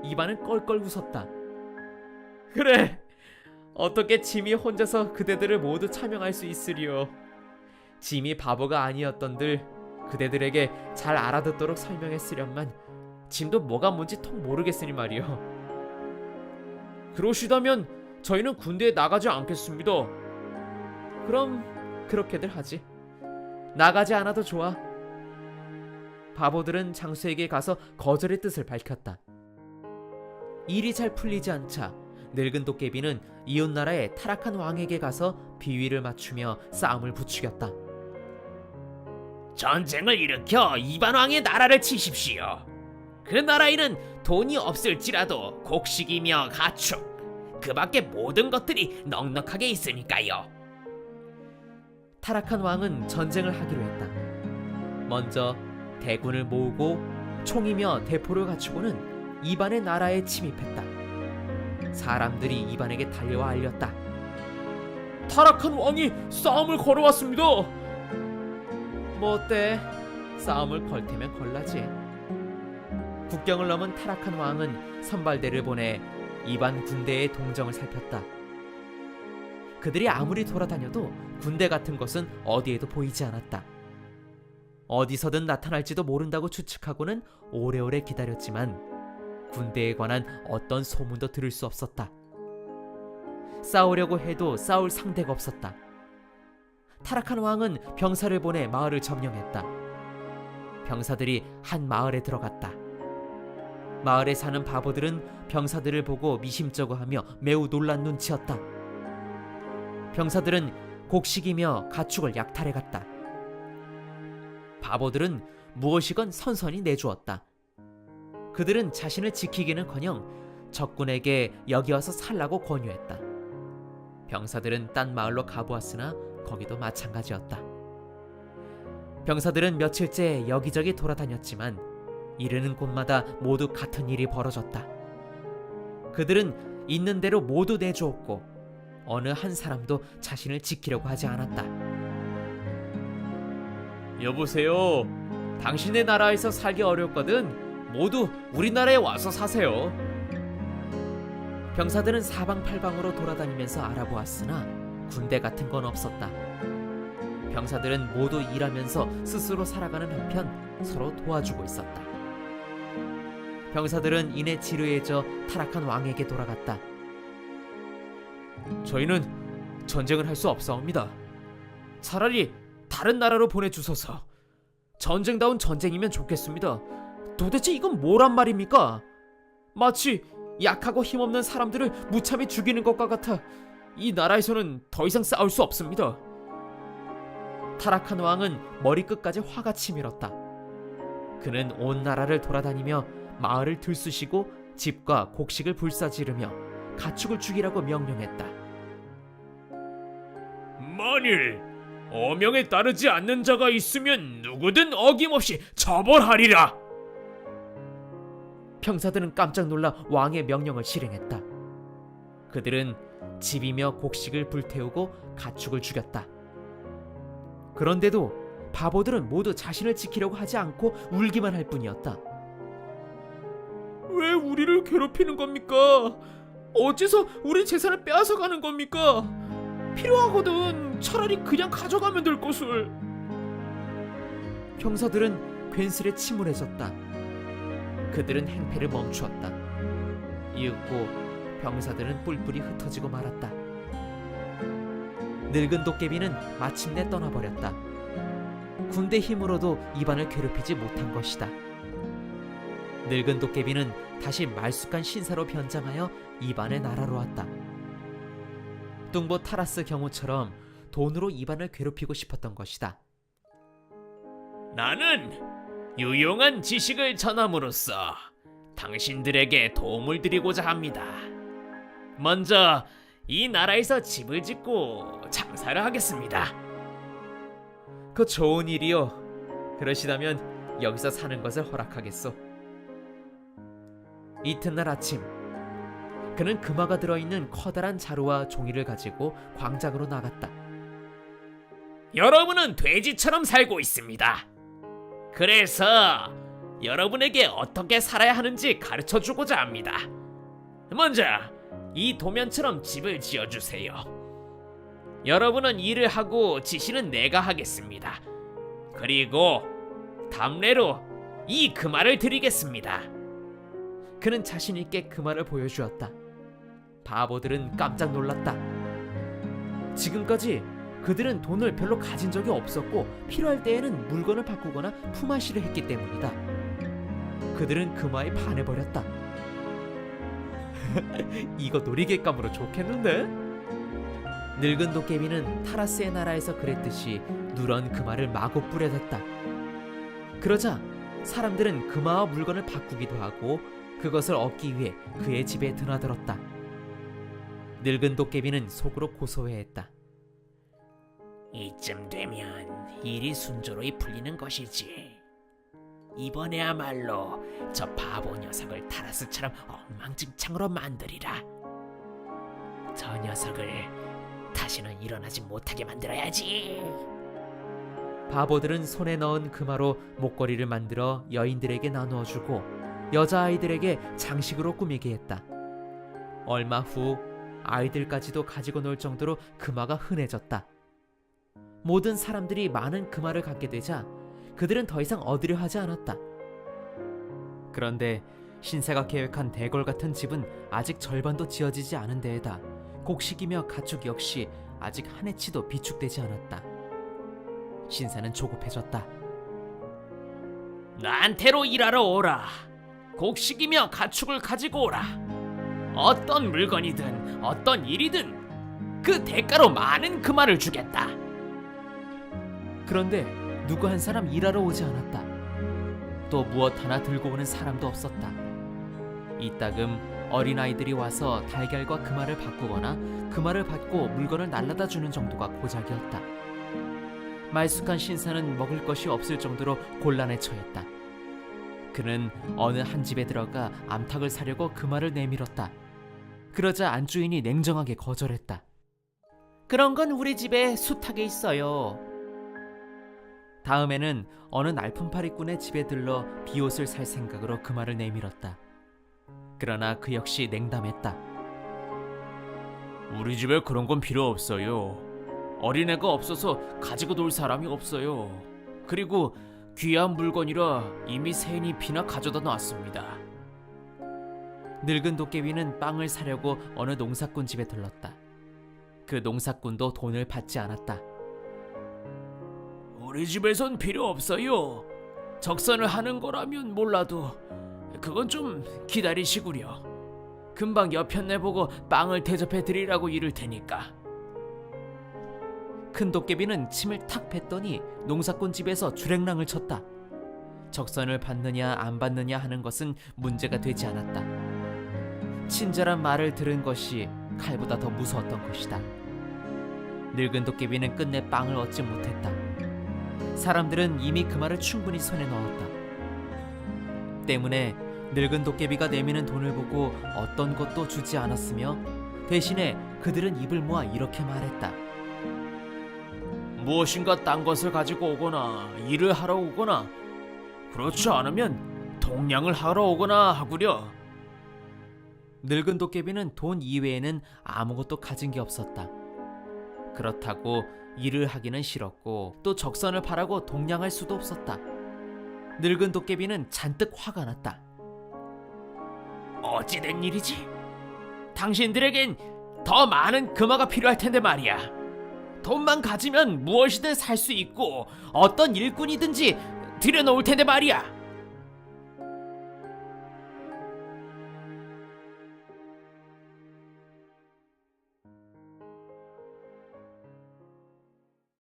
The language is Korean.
이반은 껄껄 웃었다. 그래, 어떻게 짐이 혼자서 그대들을 모두 차명할 수 있으리요. 짐이 바보가 아니었던들 그대들에게 잘 알아듣도록 설명했으련만 짐도 뭐가 뭔지 통 모르겠으니 말이요. 그러시다면 저희는 군대에 나가지 않겠습니다. 그럼 그렇게들 하지. 나가지 않아도 좋아. 바보들은 장수에게 가서 거절의 뜻을 밝혔다. 일이 잘 풀리지 않자 늙은 도깨비는 이웃나라의 타락한 왕에게 가서 비위를 맞추며 싸움을 부추겼다. 전쟁을 일으켜 이반왕의 나라를 치십시오. 그 나라에는 돈이 없을지라도 곡식이며 가축, 그 밖에 모든 것들이 넉넉하게 있으니까요. 타락한 왕은 전쟁을 하기로 했다. 먼저 대군을 모으고 총이며 대포를 갖추고는 이반의 나라에 침입했다. 사람들이 이반에게 달려와 알렸다. 타락한 왕이 싸움을 걸어왔습니다. 뭐 어때? 싸움을 걸 테면 걸라지. 국경을 넘은 타락한 왕은 선발대를 보내 이반 군대의 동정을 살폈다. 그들이 아무리 돌아다녀도 군대 같은 것은 어디에도 보이지 않았다. 어디서든 나타날지도 모른다고 추측하고는 오래오래 기다렸지만 군대에 관한 어떤 소문도 들을 수 없었다. 싸우려고 해도 싸울 상대가 없었다. 타락한 왕은 병사를 보내 마을을 점령했다. 병사들이 한 마을에 들어갔다. 마을에 사는 바보들은 병사들을 보고 미심쩍어하며 매우 놀란 눈치였다. 병사들은 곡식이며 가축을 약탈해갔다. 바보들은 무엇이건 선선히 내주었다. 그들은 자신을 지키기는커녕 적군에게 여기 와서 살라고 권유했다. 병사들은 딴 마을로 가보았으나 거기도 마찬가지였다. 병사들은 며칠째 여기저기 돌아다녔지만 이르는 곳마다 모두 같은 일이 벌어졌다. 그들은 있는 대로 모두 내주었고 어느 한 사람도 자신을 지키려고 하지 않았다. 여보세요. 당신의 나라에서 살기 어렵거든 모두 우리나라에 와서 사세요. 병사들은 사방팔방으로 돌아다니면서 알아보았으나 군대 같은 건 없었다. 병사들은 모두 일하면서 스스로 살아가는 한편 서로 도와주고 있었다. 병사들은 이내 지루해져 타락한 왕에게 돌아갔다. 저희는 전쟁을 할 수 없사옵니다. 차라리 다른 나라로 보내주소서. 전쟁다운 전쟁이면 좋겠습니다. 도대체 이건 뭐란 말입니까? 마치 약하고 힘없는 사람들을 무참히 죽이는 것과 같아 이 나라에서는 더 이상 싸울 수 없습니다. 타락한 왕은 머리끝까지 화가 치밀었다. 그는 온 나라를 돌아다니며 마을을 들쑤시고 집과 곡식을 불사지르며 가축을 죽이라고 명령했다. 만일 어명에 따르지 않는 자가 있으면 누구든 어김없이 처벌하리라. 병사들은 깜짝 놀라 왕의 명령을 실행했다. 그들은 집이며 곡식을 불태우고 가축을 죽였다. 그런데도 바보들은 모두 자신을 지키려고 하지 않고 울기만 할 뿐이었다. 왜 우리를 괴롭히는 겁니까? 어째서 우리 재산을 빼앗아가는 겁니까? 필요하거든 차라리 그냥 가져가면 될 것을. 병사들은 괜스레 침울해졌다. 그들은 행패를 멈추었다. 이윽고 병사들은 뿔뿔이 흩어지고 말았다. 늙은 도깨비는 마침내 떠나버렸다. 군대 힘으로도 이반을 괴롭히지 못한 것이다. 늙은 도깨비는 다시 말쑥한 신사로 변장하여 이반의 나라로 왔다. 뚱보 타라스 경우처럼 돈으로 이반을 괴롭히고 싶었던 것이다. 나는 유용한 지식을 전함으로써 당신들에게 도움을 드리고자 합니다. 먼저 이 나라에서 집을 짓고 장사를 하겠습니다. 그 좋은 일이요. 그러시다면 여기서 사는 것을 허락하겠소. 이튿날 아침 그는 금화가 들어있는 커다란 자루와 종이를 가지고 광장으로 나갔다. 여러분은 돼지처럼 살고 있습니다. 그래서 여러분에게 어떻게 살아야 하는지 가르쳐 주고자 합니다. 먼저 이 도면처럼 집을 지어주세요. 여러분은 일을 하고 지시는 내가 하겠습니다. 그리고 담례로 이 금화를 드리겠습니다. 그는 자신 있게 금화를 보여주었다. 바보들은 깜짝 놀랐다. 지금까지 그들은 돈을 별로 가진 적이 없었고 필요할 때에는 물건을 바꾸거나 품앗이를 했기 때문이다. 그들은 금화에 반해버렸다. 이거 놀이객감으로 좋겠는데? 늙은 도깨비는 타라스의 나라에서 그랬듯이 누런 금화를 마구 뿌려댔다. 그러자 사람들은 금화와 물건을 바꾸기도 하고 그것을 얻기 위해 그의 집에 드나들었다. 늙은 도깨비는 속으로 고소해했다. 이쯤 되면 일이 순조로이 풀리는 것이지. 이번에야말로 저 바보 녀석을 타라스처럼 엉망진창으로 만들이라. 저 녀석을 다시는 일어나지 못하게 만들어야지. 바보들은 손에 넣은 금화로 목걸이를 만들어 여인들에게 나누어 주고 여자아이들에게 장식으로 꾸미게 했다. 얼마 후 아이들까지도 가지고 놀 정도로 금화가 흔해졌다. 모든 사람들이 많은 금화를 갖게 되자 그들은 더 이상 얻으려 하지 않았다. 그런데 신사가 계획한 대궐 같은 집은 아직 절반도 지어지지 않은 데에다 곡식이며 가축 역시 아직 한 해치도 비축되지 않았다. 신사는 조급해졌다. 나한테로 일하러 오라. 곡식이며 가축을 가지고 오라. 어떤 물건이든 어떤 일이든 그 대가로 많은 금화를 주겠다. 그런데 누구 한 사람 일하러 오지 않았다. 또 무엇 하나 들고 오는 사람도 없었다. 이따금 어린아이들이 와서 달걀과 금화를 바꾸거나 금화를 받고 물건을 날라다 주는 정도가 고작이었다. 말쑥한 신사는 먹을 것이 없을 정도로 곤란에 처했다. 그는 어느 한 집에 들어가 암탉을 사려고 금화를 내밀었다. 그러자 안주인이 냉정하게 거절했다. 그런 건 우리 집에 숱하게 있어요. 다음에는 어느 날품파리꾼의 집에 들러 비옷을 살 생각으로 금화를 내밀었다. 그러나 그 역시 냉담했다. 우리 집에 그런 건 필요 없어요. 어린애가 없어서 가지고 놀 사람이 없어요. 그리고 귀한 물건이라 이미 새인 잎이나 가져다 놨습니다. 늙은 도깨비는 빵을 사려고 어느 농사꾼 집에 들렀다. 그 농사꾼도 돈을 받지 않았다. 우리 집에선 필요 없어요. 적선을 하는 거라면 몰라도 그건 좀 기다리시구려. 금방 여편 내보고 빵을 대접해 드리라고 이를 테니까. 큰 도깨비는 침을 탁 뱉더니 농사꾼 집에서 주랭랑을 쳤다. 적선을 받느냐 안 받느냐 하는 것은 문제가 되지 않았다. 친절한 말을 들은 것이 칼보다 더 무서웠던 것이다. 늙은 도깨비는 끝내 빵을 얻지 못했다. 사람들은 이미 그 말을 충분히 손에 넣었다. 때문에 늙은 도깨비가 내미는 돈을 보고 어떤 것도 주지 않았으며 대신에 그들은 입을 모아 이렇게 말했다. 무엇인가 딴 것을 가지고 오거나 일을 하러 오거나 그렇지 않으면 동냥을 하러 오거나 하구려. 늙은 도깨비는 돈 이외에는 아무것도 가진 게 없었다. 그렇다고 일을 하기는 싫었고 또 적선을 바라고 동냥할 수도 없었다. 늙은 도깨비는 잔뜩 화가 났다. 어찌된 일이지? 당신들에겐 더 많은 금화가 필요할 텐데 말이야. 돈만 가지면 무엇이든 살 수 있고 어떤 일꾼이든지 들여놓을 텐데 말이야.